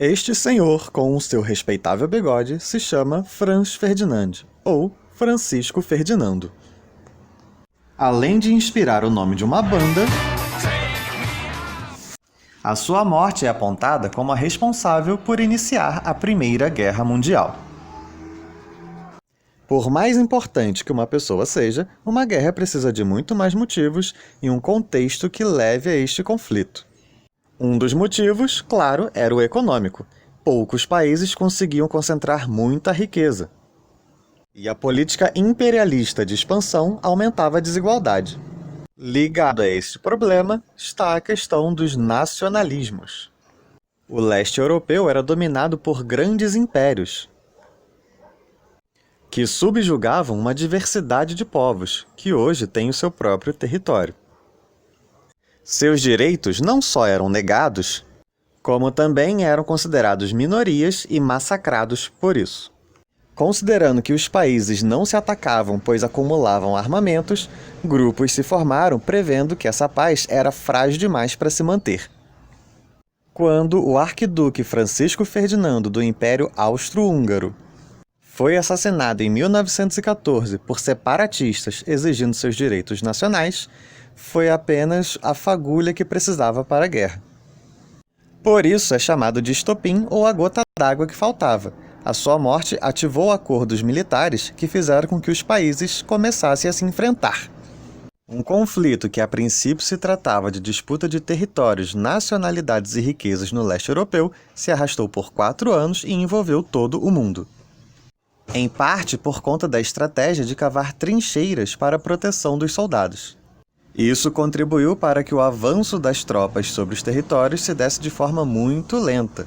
Este senhor, com o seu respeitável bigode, se chama Franz Ferdinand, ou Francisco Ferdinando. Além de inspirar o nome de uma banda, a sua morte é apontada como a responsável por iniciar a Primeira Guerra Mundial. Por mais importante que uma pessoa seja, uma guerra precisa de muito mais motivos e um contexto que leve a este conflito. Um dos motivos, claro, era o econômico. Poucos países conseguiam concentrar muita riqueza. E a política imperialista de expansão aumentava a desigualdade. Ligado a este problema está a questão dos nacionalismos. O leste europeu era dominado por grandes impérios, que subjugavam uma diversidade de povos, que hoje têm o seu próprio território. Seus direitos não só eram negados, como também eram considerados minorias e massacrados por isso. Considerando que os países não se atacavam pois acumulavam armamentos, grupos se formaram prevendo que essa paz era frágil demais para se manter. Quando o arquiduque Francisco Ferdinando do Império Austro-Húngaro foi assassinado em 1914 por separatistas exigindo seus direitos nacionais, foi apenas a fagulha que precisava para a guerra. Por isso é chamado de estopim ou a gota d'água que faltava. A sua morte ativou acordos militares que fizeram com que os países começassem a se enfrentar. Um conflito que a princípio se tratava de disputa de territórios, nacionalidades e riquezas no leste europeu se arrastou por 4 anos e envolveu todo o mundo. Em parte por conta da estratégia de cavar trincheiras para a proteção dos soldados. Isso contribuiu para que o avanço das tropas sobre os territórios se desse de forma muito lenta.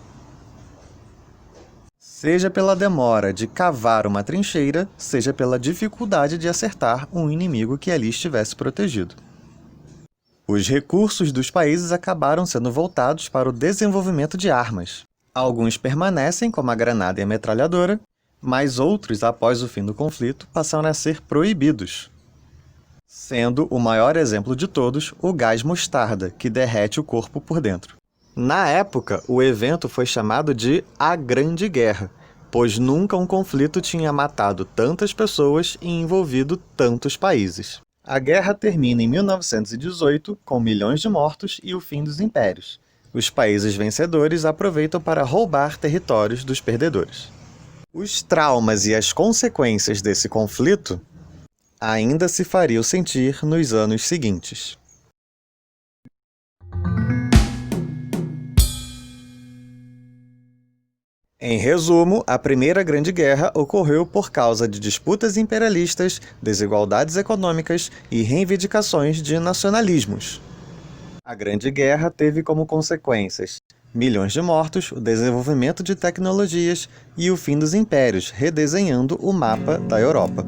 Seja pela demora de cavar uma trincheira, seja pela dificuldade de acertar um inimigo que ali estivesse protegido. Os recursos dos países acabaram sendo voltados para o desenvolvimento de armas. Alguns permanecem, como a granada e a metralhadora, mas outros, após o fim do conflito, passaram a ser proibidos. Sendo o maior exemplo de todos o gás mostarda, que derrete o corpo por dentro. Na época, o evento foi chamado de A Grande Guerra, pois nunca um conflito tinha matado tantas pessoas e envolvido tantos países. A guerra termina em 1918, com milhões de mortos e o fim dos impérios. Os países vencedores aproveitam para roubar territórios dos perdedores. Os traumas e as consequências desse conflito ainda se fariam sentir nos anos seguintes. Em resumo, a Primeira Grande Guerra ocorreu por causa de disputas imperialistas, desigualdades econômicas e reivindicações de nacionalismos. A Grande Guerra teve como consequências milhões de mortos, o desenvolvimento de tecnologias e o fim dos impérios, redesenhando o mapa da Europa.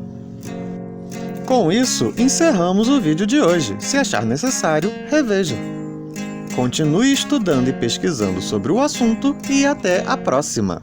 Com isso, encerramos o vídeo de hoje. Se achar necessário, reveja. Continue estudando e pesquisando sobre o assunto e até a próxima!